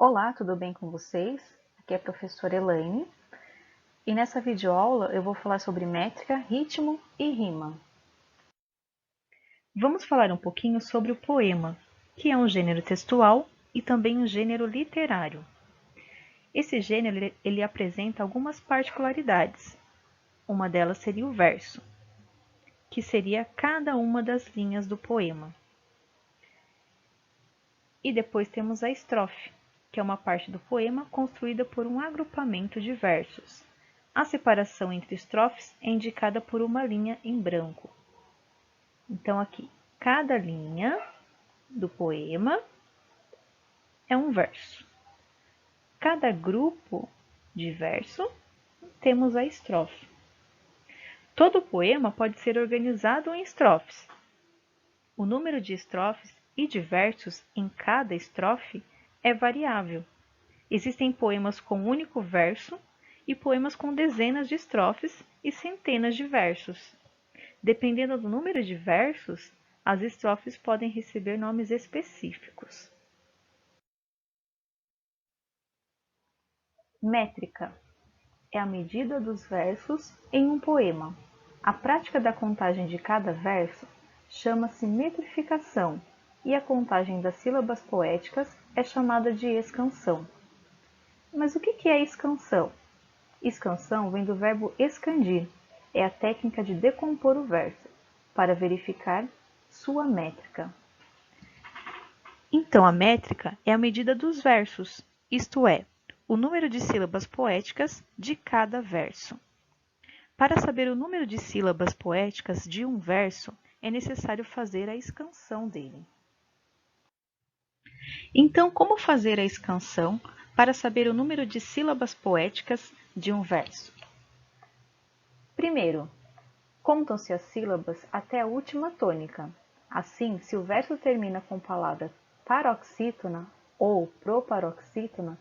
Olá, tudo bem com vocês? Aqui é a professora Elaine e nessa videoaula eu vou falar sobre métrica, ritmo e rima. Vamos falar um pouquinho sobre o poema, que é um gênero textual e também um gênero literário. Esse gênero ele apresenta algumas particularidades. Uma delas seria o verso, que seria cada uma das linhas do poema. E depois temos a estrofe, que é uma parte do poema construída por um agrupamento de versos. A separação entre estrofes é indicada por uma linha em branco. Então, aqui, cada linha do poema é um verso. Cada grupo de verso temos a estrofe. Todo poema pode ser organizado em estrofes. O número de estrofes e de versos em cada estrofe é variável. Existem poemas com um único verso e poemas com dezenas de estrofes e centenas de versos. Dependendo do número de versos, as estrofes podem receber nomes específicos. Métrica é a medida dos versos em um poema. A prática da contagem de cada verso chama-se metrificação e a contagem das sílabas poéticas é chamada de escansão. Mas o que é escansão? Escansão vem do verbo escandir, é a técnica de decompor o verso, para verificar sua métrica. Então, a métrica é a medida dos versos, isto é, o número de sílabas poéticas de cada verso. Para saber o número de sílabas poéticas de um verso, é necessário fazer a escansão dele. Então, como fazer a escansão para saber o número de sílabas poéticas de um verso? Primeiro, contam-se as sílabas até a última tônica. Assim, se o verso termina com a palavra paroxítona ou proparoxítona,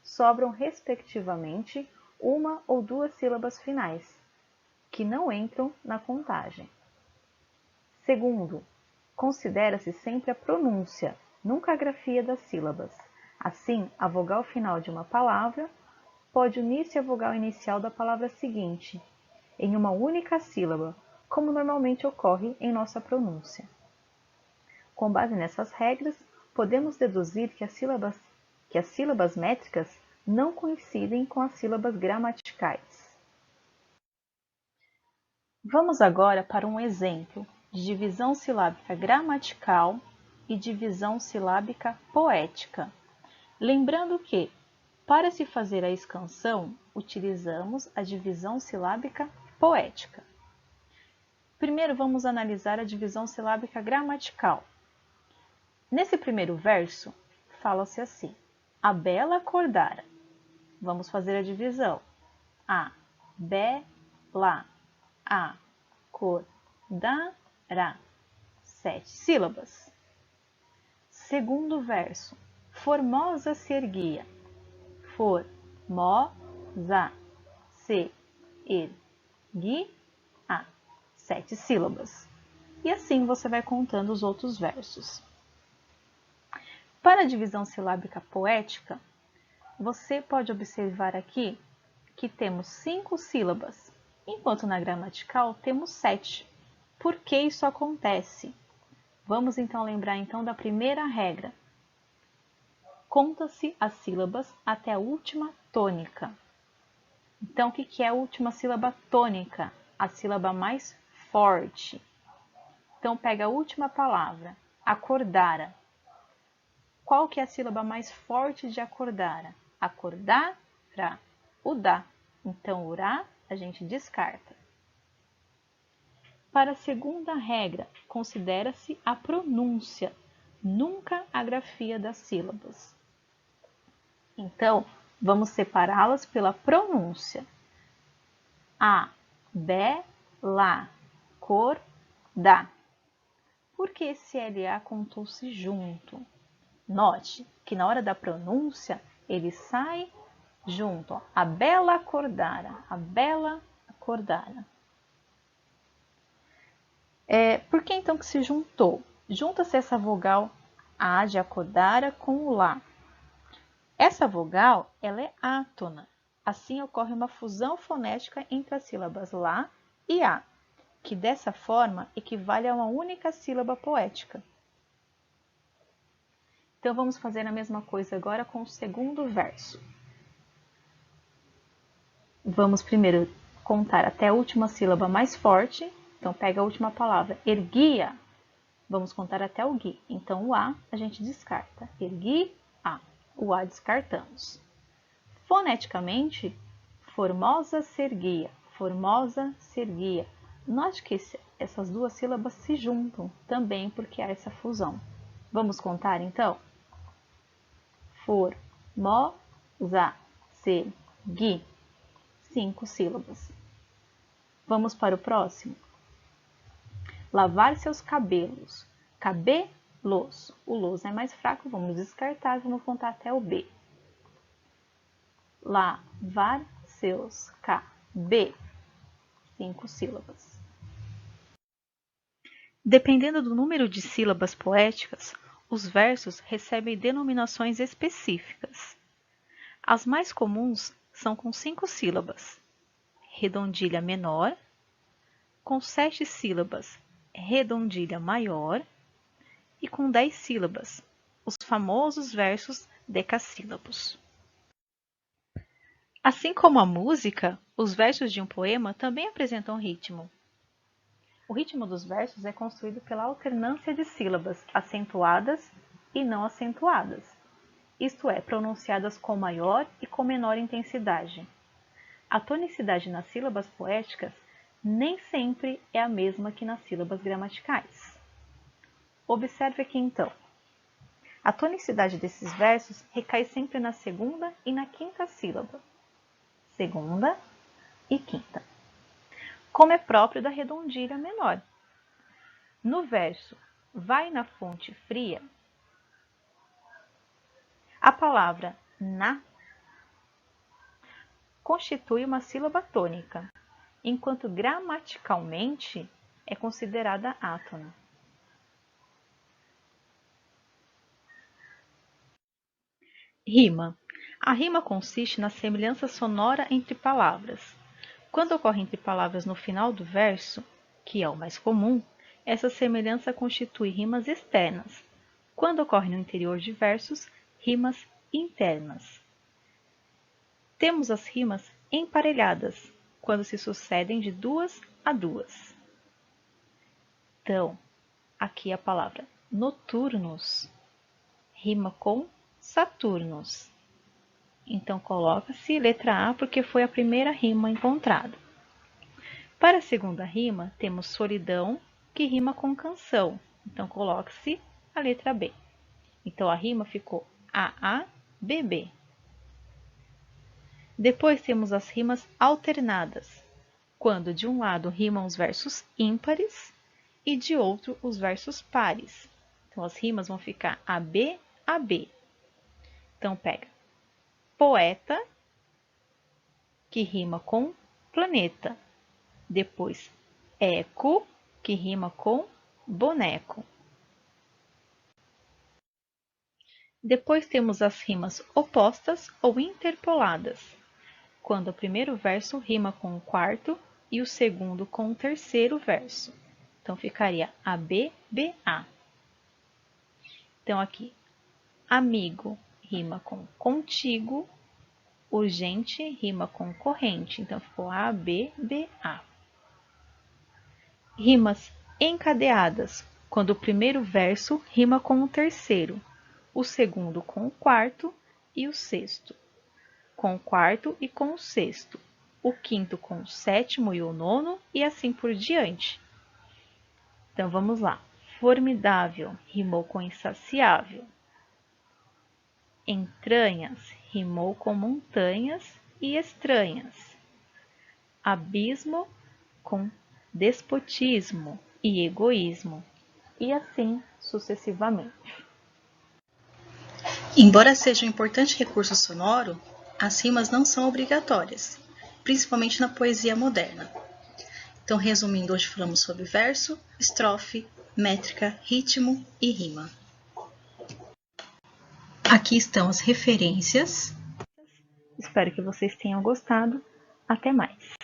sobram respectivamente uma ou duas sílabas finais, que não entram na contagem. Segundo, considera-se sempre a pronúncia, nunca a grafia das sílabas. Assim, a vogal final de uma palavra pode unir-se à vogal inicial da palavra seguinte, em uma única sílaba, como normalmente ocorre em nossa pronúncia. Com base nessas regras, podemos deduzir que as sílabas métricas não coincidem com as sílabas gramaticais. Vamos agora para um exemplo de divisão silábica gramatical e divisão silábica poética. Lembrando que, para se fazer a escansão, utilizamos a divisão silábica poética. Primeiro vamos analisar a divisão silábica gramatical. Nesse primeiro verso, fala-se assim: a bela acordara. Vamos fazer a divisão. A, bela, acordara. 7 sílabas. Segundo verso, Formosa se erguia. Formosa se erguia. 7 sílabas. E assim você vai contando os outros versos. Para a divisão silábica poética, você pode observar aqui que temos 5 sílabas, enquanto na gramatical temos 7. Por que isso acontece? Vamos então lembrar da primeira regra. Conta-se as sílabas até a última tônica. Então, o que é a última sílaba tônica? A sílaba mais forte. Então, pega a última palavra, acordara. Qual que é a sílaba mais forte de acordara? Acordara, o dá. Então, o rá a gente descarta. Para a segunda regra, considera-se a pronúncia, nunca a grafia das sílabas. Então, vamos separá-las pela pronúncia. A, be, lá, cor, dá. Por que esse LA contou-se junto? Note que na hora da pronúncia, ele sai junto. Ó. A bela acordara, a bela acordara. Por que então que se juntou? Junta-se essa vogal A de acordara com o Lá. Essa vogal, ela é átona. Assim ocorre uma fusão fonética entre as sílabas lá e a, que dessa forma equivale a uma única sílaba poética. Então vamos fazer a mesma coisa agora com o segundo verso. Vamos primeiro contar até a última sílaba mais forte. Então pega a última palavra, erguia. Vamos contar até o gui. Então o a gente descarta. Ergui, a. O a descartamos. Foneticamente, formosa serguia, formosa serguia. Note que essas duas sílabas se juntam também porque há essa fusão. Vamos contar então? Formosa sergui. 5 sílabas. Vamos para o próximo. Lavar seus cabelos. Cabelos. O los é mais fraco, vamos descartar, vamos contar até o b. Lavar seus cabelos. 5 sílabas. Dependendo do número de sílabas poéticas, os versos recebem denominações específicas. As mais comuns são com 5 sílabas, redondilha menor, com 7 sílabas, redondilha maior, e com 10 sílabas, os famosos versos decassílabos. Assim como a música, os versos de um poema também apresentam ritmo. O ritmo dos versos é construído pela alternância de sílabas acentuadas e não acentuadas, isto é, pronunciadas com maior e com menor intensidade. A tonicidade nas sílabas poéticas nem sempre é a mesma que nas sílabas gramaticais. Observe aqui então. A tonicidade desses versos recai sempre na segunda e na quinta sílaba. Segunda e quinta. Como é próprio da redondilha menor. No verso vai na fonte fria, a palavra na constitui uma sílaba tônica, enquanto gramaticalmente é considerada átona. Rima. A rima consiste na semelhança sonora entre palavras. Quando ocorre entre palavras no final do verso, que é o mais comum, essa semelhança constitui rimas externas. Quando ocorre no interior de versos, rimas internas. Temos as rimas emparelhadas, quando se sucedem de duas a duas. Então, aqui a palavra noturnos rima com Saturnos. Então, coloca-se letra A porque foi a primeira rima encontrada. Para a segunda rima, temos solidão, que rima com canção. Então, coloca-se a letra B. Então, a rima ficou AABB. Depois temos as rimas alternadas, quando de um lado rimam os versos ímpares e de outro os versos pares. Então, as rimas vão ficar AB, AB. Então, pega poeta, que rima com planeta. Depois, eco, que rima com boneco. Depois temos as rimas opostas ou interpoladas, quando o primeiro verso rima com o quarto e o segundo com o terceiro verso. Então, ficaria AB, BA. Então, aqui, amigo rima com contigo, urgente rima com corrente. Então, ficou A, B, B, A. Rimas encadeadas, quando o primeiro verso rima com o terceiro, o segundo com o quarto e o sexto, com o quarto e com o sexto, o quinto com o sétimo e o nono e assim por diante. Então, vamos lá. Formidável rimou com insaciável. Entranhas rimou com montanhas e estranhas. Abismo com despotismo e egoísmo, e assim sucessivamente. Embora seja um importante recurso sonoro, as rimas não são obrigatórias, principalmente na poesia moderna. Então, resumindo, hoje falamos sobre verso, estrofe, métrica, ritmo e rima. Aqui estão as referências. Espero que vocês tenham gostado. Até mais!